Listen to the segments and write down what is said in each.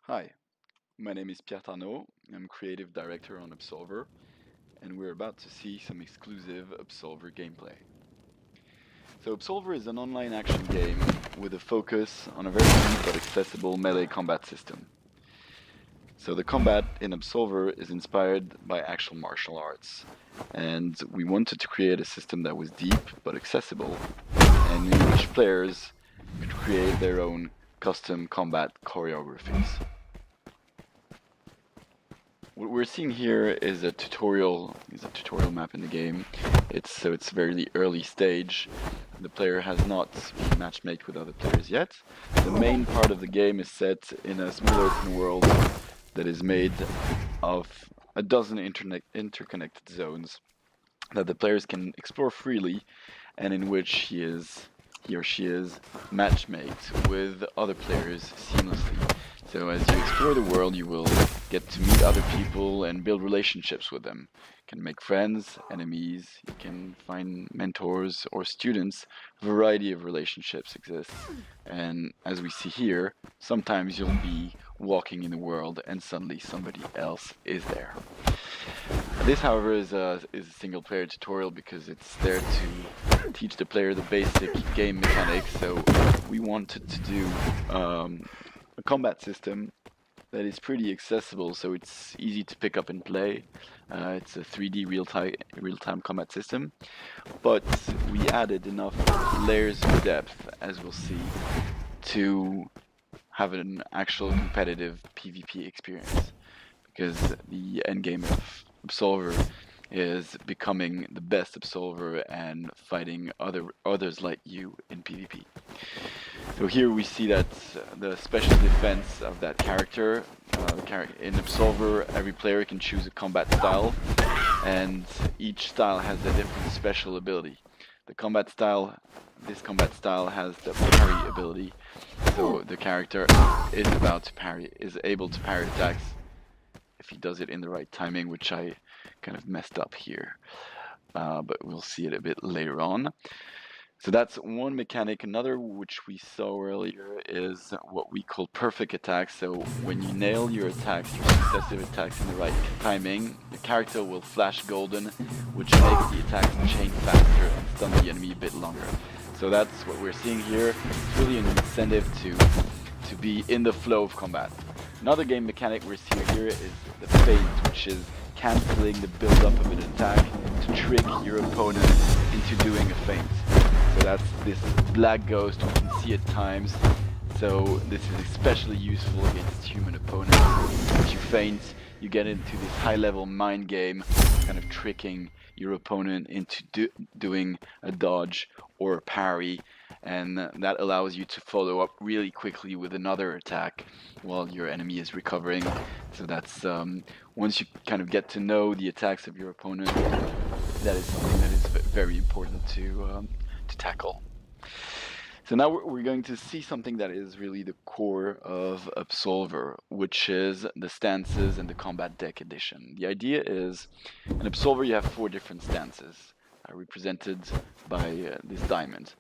Hi, my name is Pierre Tarnaud. I'm creative director on Absolver, and we're about to see some exclusive Absolver gameplay. So Absolver is an online action game with a focus on a very deep but accessible melee combat system. So the combat in Absolver is inspired by actual martial arts, and we wanted to create a system that was deep but accessible, and in which players could create their own custom combat choreographies. What we're seeing here is a tutorial map in the game. It's very early stage. The player has not been matchmaked with other players yet. The main part of the game is set in a small open world that is made of a dozen interconnected zones that the players can explore freely, and in which he or she is matchmaked with other players seamlessly. So as you explore the world, you will get to meet other people and build relationships with them. You can make friends, enemies, you can find mentors or students. A variety of relationships exist. And as we see here, sometimes you'll be walking in the world and suddenly somebody else is there. This, however, is a single player tutorial because it's there to teach the player the basic game mechanics. So we wanted to do a combat system that is pretty accessible, so it's easy to pick up and play. It's a 3D real-time combat system, but we added enough layers of depth, as we'll see, to have an actual competitive PvP experience, because the endgame of Absolver is becoming the best Absolver and fighting others like you in PvP. So here we see that the special defense of that character. In Absolver, every player can choose a combat style, and each style has a different special ability. This combat style has the parry ability, so the character is able to parry attacks if he does it in the right timing, which I kind of messed up here, but we'll see it a bit later on. So that's one mechanic. Another, which we saw earlier, is what we call perfect attacks. So when you nail your attacks, your successive attacks in the right timing, the character will flash golden, which makes the attacks chain faster and stun the enemy a bit longer. So that's what we're seeing here. It's really an incentive to be in the flow of combat. Another game mechanic we're seeing here is the feint, which is cancelling the build-up of an attack to trick your opponent into doing a feint. So that's this black ghost we can see at times. So this is especially useful against human opponents. As you feint, you get into this high-level mind game, kind of tricking your opponent into doing a dodge or a parry, and that allows you to follow up really quickly with another attack while your enemy is recovering. So that's once you kind of get to know the attacks of your opponent, that is something that is very important to tackle. So now we're going to see something that is really the core of Absolver, which is the stances and the combat deck edition. The idea is, in Absolver you have 4 different stances, represented by this diamond.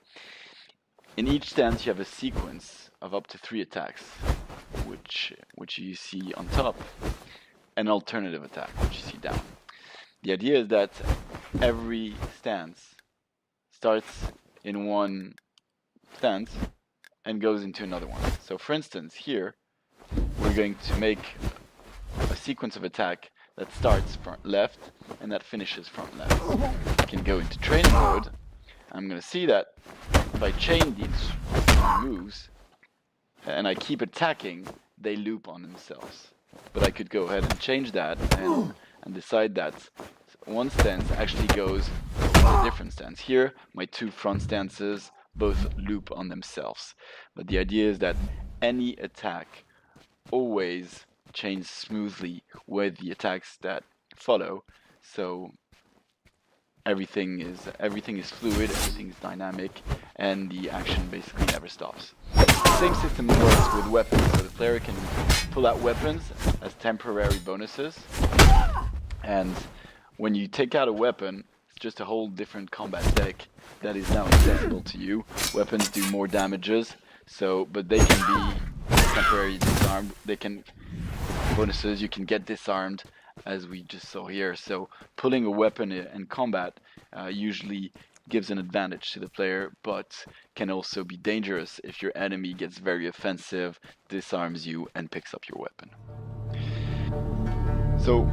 In each stance you have a sequence of up to 3 attacks, which you see on top, an alternative attack, which you see down. The idea is that every stance starts in one stance and goes into another one. So for instance, here we're going to make a sequence of attack that starts front left and that finishes front left. I can go into training mode. I'm going to see that if I chain these moves and I keep attacking, they loop on themselves. But I could go ahead and change that and decide that one stance actually goes to a different stance. Here, my 2 front stances both loop on themselves. But the idea is that any attack always chains smoothly with the attacks that follow. So everything is fluid, everything is dynamic, and the action basically never stops. The same system works with weapons, so the player can pull out weapons as temporary bonuses, and when you take out a weapon, it's just a whole different combat deck that is now accessible to you. Weapons do more damages, but they can be temporarily disarmed. They can bonuses. You can get disarmed, as we just saw here. So pulling a weapon in combat usually gives an advantage to the player, but can also be dangerous if your enemy gets very offensive, disarms you, and picks up your weapon. So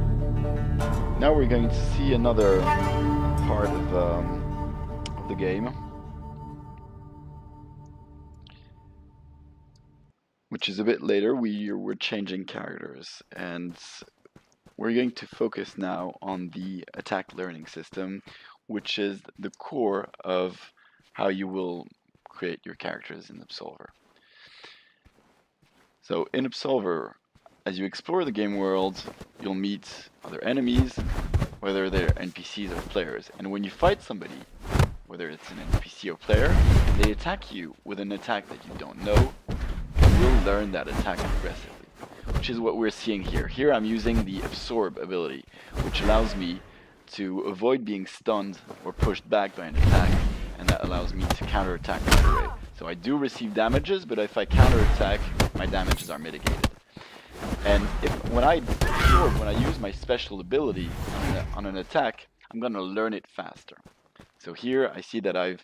now we're going to see another part of the game, which is a bit later. We're changing characters, and we're going to focus now on the attack learning system, which is the core of how you will create your characters in Absolver. So in Absolver, as you explore the game world, you'll meet other enemies, whether they're NPCs or players. And when you fight somebody, whether it's an NPC or player, they attack you with an attack that you don't know. You will learn that attack progressively, which is what we're seeing here. Here I'm using the Absorb ability, which allows me to avoid being stunned or pushed back by an attack, and that allows me to counterattack right away. So I do receive damages, but if I counterattack, my damages are mitigated. And when I use my special ability on an attack, I'm going to learn it faster. So here I see that I've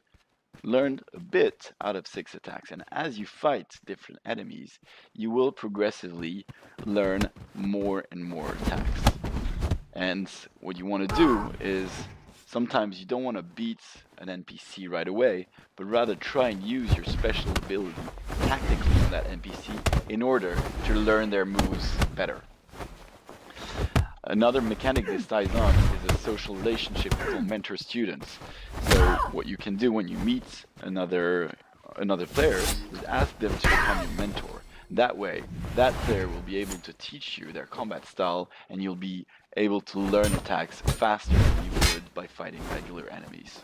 learned a bit out of 6 attacks, and as you fight different enemies, you will progressively learn more and more attacks. And what you want to do is, sometimes you don't want to beat an NPC right away, but rather try and use your special ability tactically on that NPC in order to learn their moves better. Another mechanic this ties on is a social relationship called mentor-students. So what you can do when you meet another player is ask them to become your mentor. That way, that player will be able to teach you their combat style, and you'll be able to learn attacks faster than you would by fighting regular enemies.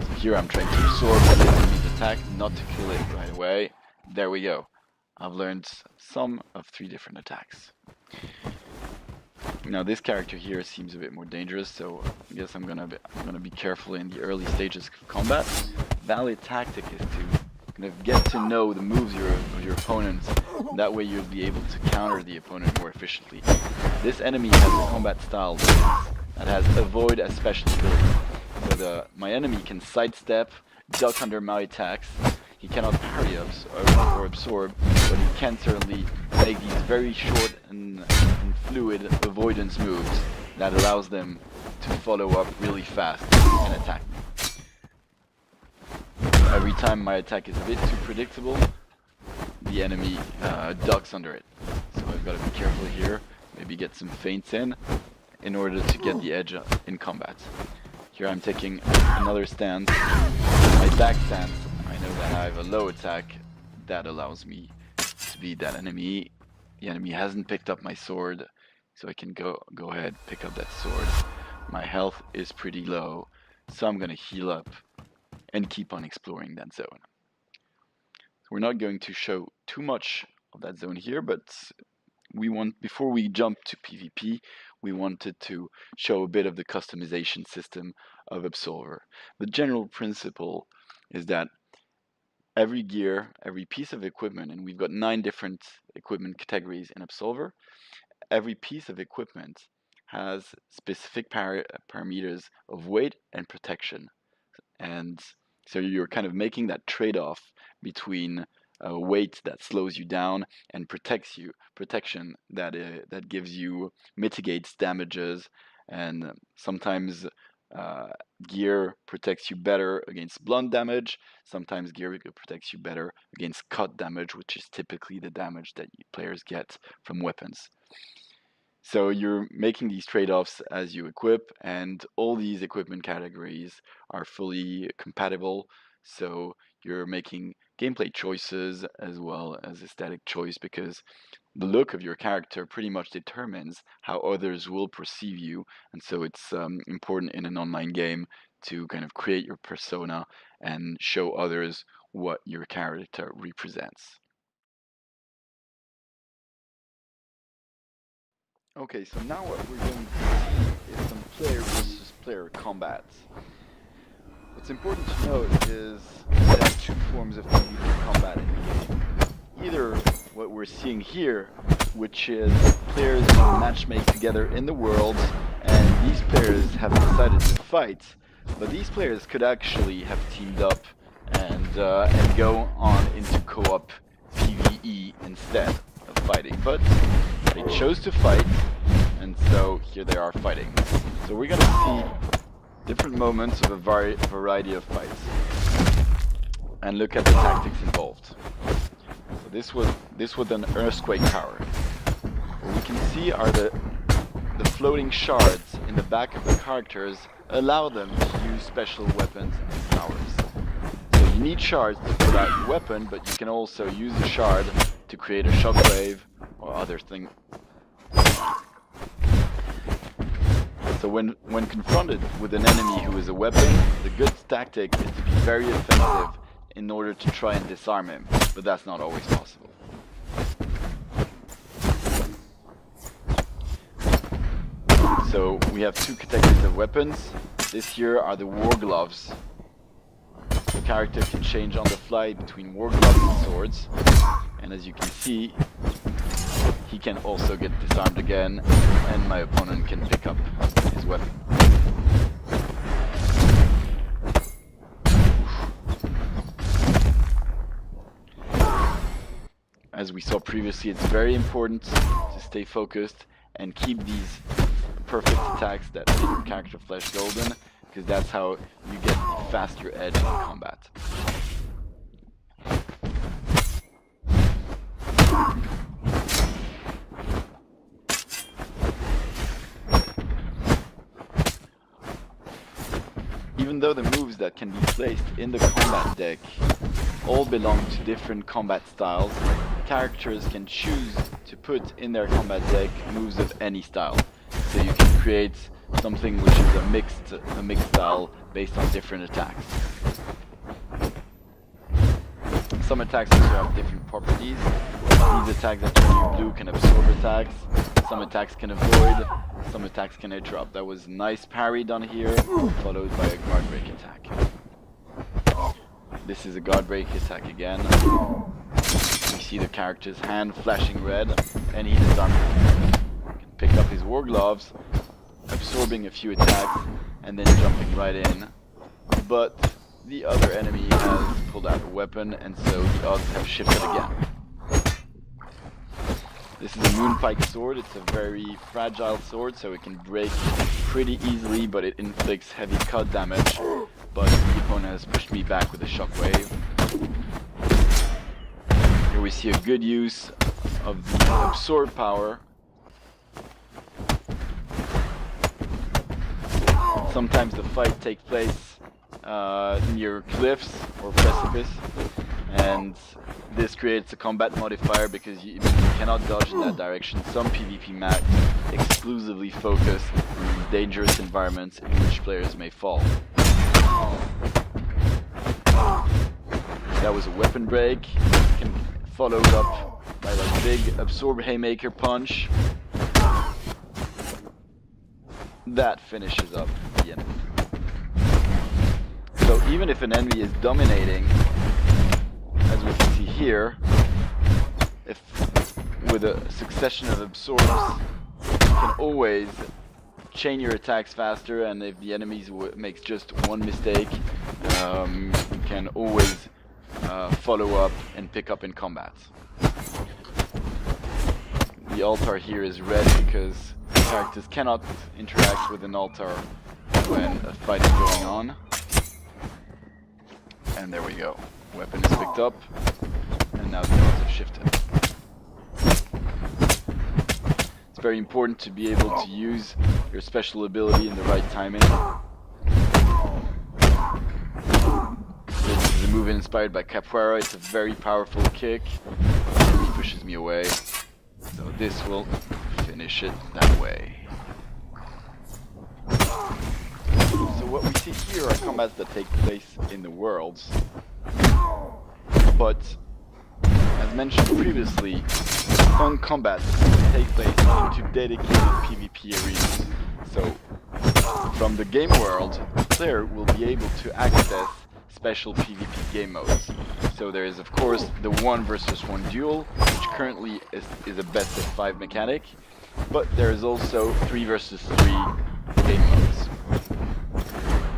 So here I'm trying to absorb the enemy's attack, not to kill it right away. There we go. I've learned some of 3 different attacks. Now this character here seems a bit more dangerous, so I guess I'm gonna be careful in the early stages of combat. Valid tactic is to kind of get to know the moves of your opponents. That way you'll be able to counter the opponent more efficiently. This enemy has a combat style that has avoid as special ability. So my enemy can sidestep, duck under my attacks. He cannot parry or absorb, but he can certainly make these very short and fluid avoidance moves that allows them to follow up really fast and attack me. Every time my attack is a bit too predictable, the enemy ducks under it. So I've got to be careful here, maybe get some feints in order to get the edge in combat. Here I'm taking another stance. My back stance, I know that I have a low attack that allows me to beat that enemy. The enemy hasn't picked up my sword, so I can go ahead, pick up that sword. My health is pretty low, so I'm gonna heal up and keep on exploring that zone. So we're not going to show too much of that zone here, but before we jump to PvP, we wanted to show a bit of the customization system of Absolver. The general principle is that every gear, every piece of equipment, and we've got 9 different equipment categories in Absolver, every piece of equipment has specific parameters of weight and protection. And so you're kind of making that trade-off between weight that slows you down and protection that gives you, mitigates damages, and sometimes gear protects you better against blunt damage. Sometimes gear protects you better against cut damage, which is typically the damage that players get from weapons. So you're making these trade-offs as you equip, and all these equipment categories are fully compatible. So you're making gameplay choices as well as aesthetic choice, because the look of your character pretty much determines how others will perceive you. And so it's important in an online game to kind of create your persona and show others what your character represents. Okay, so now what we're going to see is some player versus player combat. What's important to note is there are two forms of PvP combat in the game. Either what we're seeing here, which is players who matchmake together in the world, and these players have decided to fight, but these players could actually have teamed up and go on into co-op PvE instead of fighting. But they chose to fight, and so here they are fighting. So we're gonna see different moments of a variety of fights, and look at the tactics involved. So this was an earthquake tower. What we can see are the floating shards in the back of the characters allow them to use special weapons and powers. So you need shards to pull out your weapon, but you can also use a shard to create a shockwave or other thing. So when confronted with an enemy who is a weapon, the good tactic is to be very offensive in order to try and disarm him, but that's not always possible. So we have two categories of weapons. This here are the war gloves. The character can change on the fly between war gloves and swords, and as you can see, he can also get disarmed again, and my opponent can pick up his weapon. As we saw previously, it's very important to stay focused and keep these perfect attacks that make your character flesh golden, because that's how you get a faster edge in combat. Even though the moves that can be placed in the combat deck all belong to different combat styles, characters can choose to put in their combat deck moves of any style. So you can create something which is a mixed style based on different attacks. Some attacks also have different properties. These attacks that turn you blue can absorb attacks. Some attacks can avoid. Some attacks can interrupt. That was a nice parry done here, followed by a guard break attack. This is a guard break attack again. We see the character's hand flashing red, and he disarms him. He can pick up his war gloves, absorbing a few attacks, and then jumping right in. But the other enemy has pulled out a weapon, and so the odds have shifted again. This is a Moonpike sword. It's a very fragile sword, so it can break pretty easily, but it inflicts heavy cut damage. But the opponent has pushed me back with a shockwave. Here we see a good use of the absorb power. Sometimes the fight takes place near cliffs or precipice, and this creates a combat modifier because you cannot dodge in that direction. Some PvP maps exclusively focus on these dangerous environments in which players may fall. That was a weapon break, followed up by a big absorb haymaker punch. That finishes up the enemy. So even if an enemy is dominating, as we can see here, if with a succession of absorbs, you can always chain your attacks faster, and if the enemy makes just one mistake, you can always follow up and pick up in combat. The altar here is red because characters cannot interact with an altar when a fight is going on. And there we go. Weapon is picked up, and now the odds have shifted. It's very important to be able to use your special ability in the right timing. This is a move inspired by Capoeira. It's a very powerful kick. He pushes me away. So this will finish it that way. So what we see here are combats that take place in the worlds. But, as mentioned previously, fun combats take place into dedicated PvP arenas. So, from the game world, player will be able to access special PvP game modes. So there is of course the 1 versus 1 duel, which currently is a best of 5 mechanic, but there is also 3 versus 3 game modes.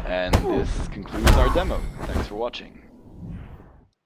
And this concludes our demo. Thanks for watching.